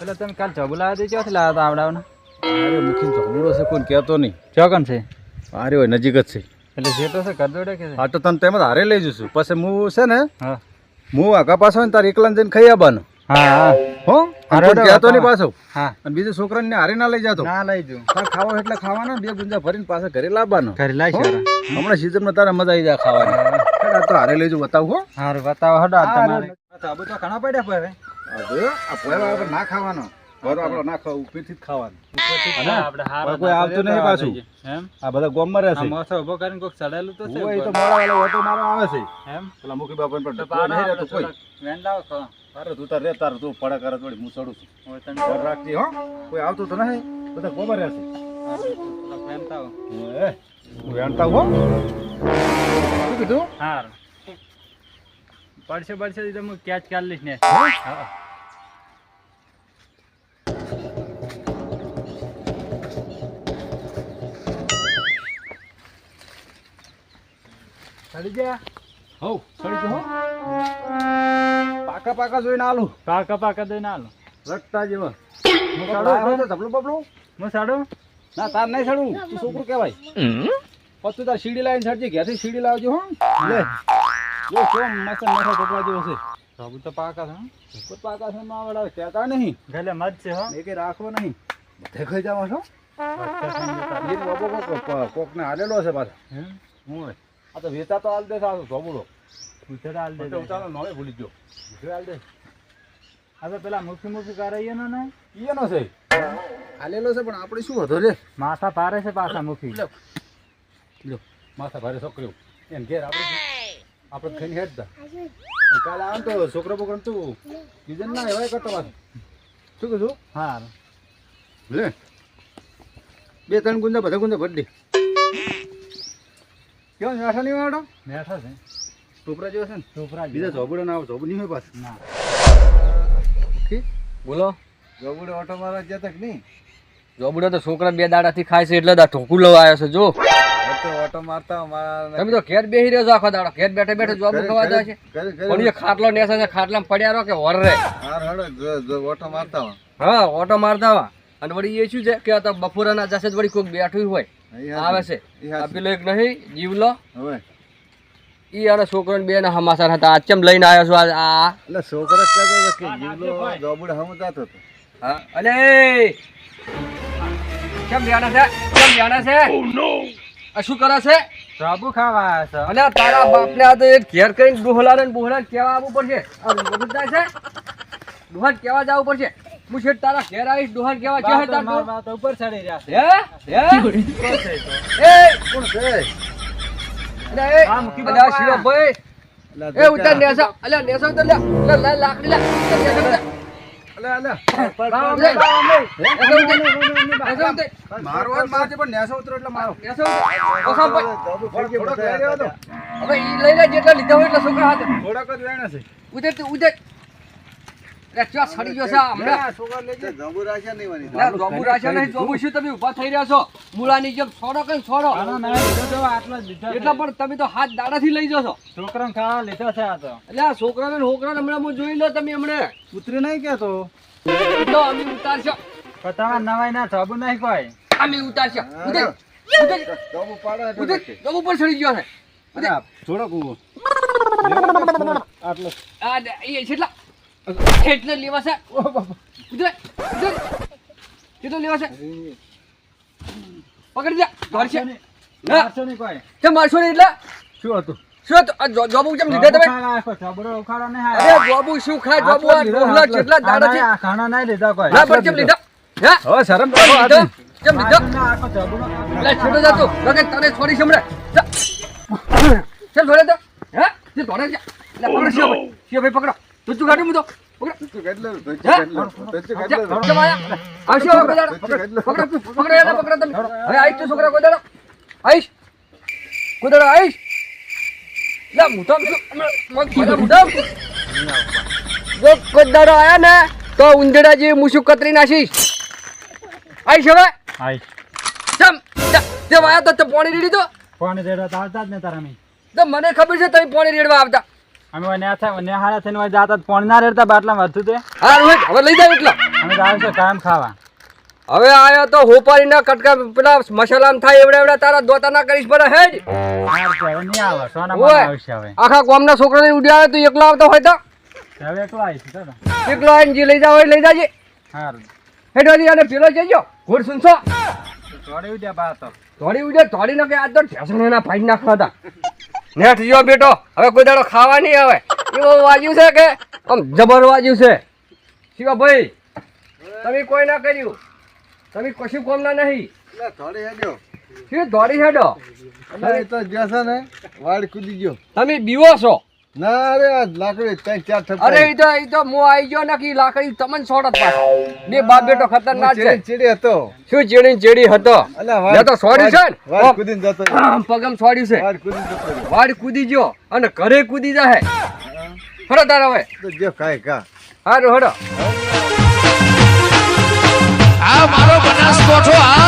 એટલે તમે કાલ ચોગુ લાવ્યા હતી ક્યાંથી લાવ્યા હતા આવડાવને? અરે મુખી ચોગડો છે કોઈ કહેતો નહીં. ચોકન છે અરે હોય નજીક જ છે. એટલે જેટલો છે કરદોડે કે છે? હા તો તને તેમ જ હારે લઈ જઈશું. પછી હું છે ને હા હું આગા પાછો ને તારે એકલા જઈને ખાઈ આવવાનું. હા હા હો કહેતો નહીં પાછો. હા અને બીજા છોકરાને હારે ના લઈ જતો. ના લઈ જઉં તારે ખાવા એટલે ખાવાના, 2 ગુંજા ભરીને પાછા ઘરે લાવવાનો. ઘરે લાવી છે હમણાં સિઝનમાં તારે મજા આવી જાય ખાવાની. તો હારે લઈ જવું બતાવું હો. હારું બતાવો હડો આ તમારે તો ઘણા પડ્યા પર હવે આ પોયવા આપણે ના ખાવાનો. ઘર આપણો ના ખાવ ઉપરથી જ ખાવાનું. આપણે હાર કોઈ આવતું નહીં પાછું. એમ આ બધા ગોમમાં રહે છે. મોસો ઉભો કરીને કોક ચડાયેલું તો છે ઓય એ તો મોડા વાળો ઓટો મારો આવે છે. એમ પેલા મુખી બાપા પણ તો કોઈ નહીં રહેતું કોઈ. વેન લાવો ખો તારે તું તાર રે તાર તું પડે કરે થોડી હું ચડું છું. ઓય તને ઘર રાખતી હો. કોઈ આવતું તો નહીં. બધા ગોમમાં રહે છે. વેન તાવો એ હું વેણતા હો. શું કીધું? હાર પડશે તો હું કેચ કાઢ લઈશ ને. હા ચડી જા હો ચડી જો હો. પાકા જોઈને આલું. પાકા દઈને આલો રટ્ટા જેવા. હું સાડું ધપલું બપલું હું સાડું ના તાર નહીં ચડવું. તું છોકરું કહેવાય. પછી તાર સીડી લાવીને ચડજે. ઘેરથી સીડી લાવજો હો. લે જો કેમ મસ્ત મેઠો ઢોકળા જેવો છે. સાબુ તો પાકા છે કોઈ પાકા છે માં વડાવે કહેતા નહીં. ગલે મત છે હો એકે રાખવો નહીં. બધે ખાઈ જવા છો. એ બાબો કોકને હાલેલો છે પાછા. હું આ તો વેચા તો હાલ દે સારું ધોબુડો. ઉતરા હાલ દે ચાલો નવે ભૂલી ગયો. હાલ દે આ તો પેલા મુખી કરાઈએ ને એનો છે હાલેલો છે પણ આપણે શું હતો રે. માથા ભારે છે પાછા મુખી લો માથા ભારે છોકરીઓ એમ ઘેર આપણે ખાઈને હેડતા. કાલે આમ તો છોકરો બોકરો તું બીજન ના એવાય કરતો પાછું. શું કીધું? હા લે 2-3 ગુંજા બધા ગુંજા ભરી દે. કેવો મેઠા નહીં વાળો? મેઠો છે ટોપરા જેવો છે ને. છોકરા બીજા ઝોબડો ના આવે. ઝોબડ નહીં હોય પાછું. ના બોલો ઝોબડો ઓટો મારવા જતા કે નહીં? જોબડો તો છોકરા 2 દાડાથી ખાય છે એટલે ઢોકું લવા આવ્યો છે. જો તો ઓટો મારતા તમે તો ઘેર બેસી રહ્યો છો આખો દાડો. ઘેર બેઠે બેઠે જોબ ખવા જાય છે. પણ એ ખાટલો નેસે છે, ખાટલામાં પડ્યા રહો કે વર રે. ઓટો મારતા હા ઓટો મારતા આવા. અને વળી એ શું છે કે આ તો બપોરના જશે વળી કોઈક બેઠું હોય આવે છે. આ પેલો એક નહીં જીવલો હવે ઈ અને છોકરો બે ના હમાસર હતા. આ ચમ લઈને આવ્યો છું આ એટલે છોકરા કહેતો હતો કે જીવલો ઝોબડો હમજાતો હતો. હા અલે કેમ બેણા છે આ શું કરે છે? સાબુ ખાવા આવ્યા અને તારા બાપને આ તો એક ઘેર કરીને ડોહલાને કેવા આવવું પડશે. આ બધું જાય છે ડોહાન કેવા જવું પડશે. હું શેઠ તારા ઘેર આવીશ ડોહાન કેવા છે તાર તો ઉપર ચડી રહ્યા છે હે કોણ છે? અલે એ અલે શિવા ભાઈ એ ઉતાર નેસા અલે નેસા ઉતાર લે લાકડી લે મારવા મારજે પણ નેસો ઉતરો એટલે મારો. હવે ઈ લઈને જેટલા લીધા હોય એટલા છોકરા હાથે થોડાક જ વેણે છે. ઉધર અરે ચા સડી ગયો છે હમણાં. છોકરા લેજે જબુ રાખ્યા નહીં વાની. ના જોબુ રાશા નહીં જોબુ શું તમે ઊભા થઈ રહ્યા છો મૂળાની જેમ છોડો કઈ છોડો આટલા જ લીધા એટલા પણ તમે તો હાથ દાડાથી લઈ જશો. છોકરાને ખાવા લીધો છે આ તો એટલે આ છોકરાને છોકરાને હમણાં હું જોઈ લો તમે હમણાં ઉતરી નહીં કેતો. તો અમે ઉતારશો તમારે નવાઈ ના સાબુ નહીં કોઈ અમે ઉતારશો ઉધર જબુ પાડે ઉધર જોબુ પર ચડી ગયો છે ઉતર. થોડોક આટલો આ એ છેટલા એટલે લેવા છે ઉધર કેટલો લેવા છે પકડી જા ધરશે મારશો નહીં કોઈ કેમ મારશો ને એટલે શું હતું? શું જોબુ કેમ લીધા તમે? સાબરો ઉખાડો નહીં અરે જોબુ શું ખાય જોબુ આ ડોહલા કેટલા દાડાથી આ ખાણા નહીં લીધા કોઈ ના પણ કેમ લીધા હે હવે શરમ કેમ લીધા કેમ લીધા આખો સાબુનો લે છોડો જાતો લગે તને છોડી સમરે ચલ ધોરે તો હે જે ધોરે છે લે પકડ શિવ ભાઈ પકડો તું ગાડી મુદો પકડ તું કેટલો આવશે પકડો એને પકડો તમે હવે આઈશ તો છોકરા કોઈ દાડો આઈશ લે મુઠો મુઠો જો કોઈ દાડો આયા ને તો ઉંદડા જેવી મૂછું કતરી નાખીશ આઈશ હવે આઈ ચમ તે વાયા તો પાણી રેડી તો પાણી રેડવા તો આવતા જ ને તારા મેં તો મને ખબર છે તમે પાણી રેડવા આવતા અમે ઓય નેહાળા થઈને ઓય જાતા તો પોણ ના રેડતા બાટલામાં હતું તે હા રોહિત હવે લઈ જાવ એટલો અમે તો આવશે કાયમ ખાવા હવે આયો તો હોપારીના કટકા પેલા મસાલામ થાય એવડા તારા દોતા ના કરીશ બરા હેડ હાર તો હવે નહીં આવે સોના ઓય. માં આવશે હવે આખા ગામના છોકરાને ઉડ્યા તું એકલો આવતો હોય તો હવે એકલો આવીશ દાદા એકલો આવીને જે લઈ જાવ હોય લઈ જાજે હાર હેડવાજી અને પેલો જઈજો ઘોડ સુનશો થોડી ઉડ્યા બા તો થોડી ઉડે થોડી ન કે આજ તો ઠેસણ એના ફાઈન નાખવા હતા નેઠ જો બેટો હવે કોઈ દાડો ખાવા નહીં આવે એવું વાજ્યું છે કે આમ જબર વાજ્યું છે શિવા ભાઈ તમે કોઈ ના કર્યું તમે કશું કોમના નહીં થોડી હેડ્યો શું દોડી હેડો અરે તો જશે ને વાડ કૂદી ગયો તમે બીવો છો ના અરે આ લાકડી ત્રણ ચાર ઠપકા અરે ઈ તો મો આવી ગયો ને કે ઈ લાકડી તમને છોડત પાછો બે બાપ બેટો ખતરનાક છે ચીડી હતો શું ચેડી હતો અલા મેં તો છોડ્યું છે ને વાડ કૂદીને જતો પગમ છોડ્યું છે વાડ કૂદીને જતો વાડ કૂદી ગયો અને ઘરે કૂદી જાય હડો તારા હવે તો જો કાંઈ કા હારું હડો આ મારો બનાસકોઠો આ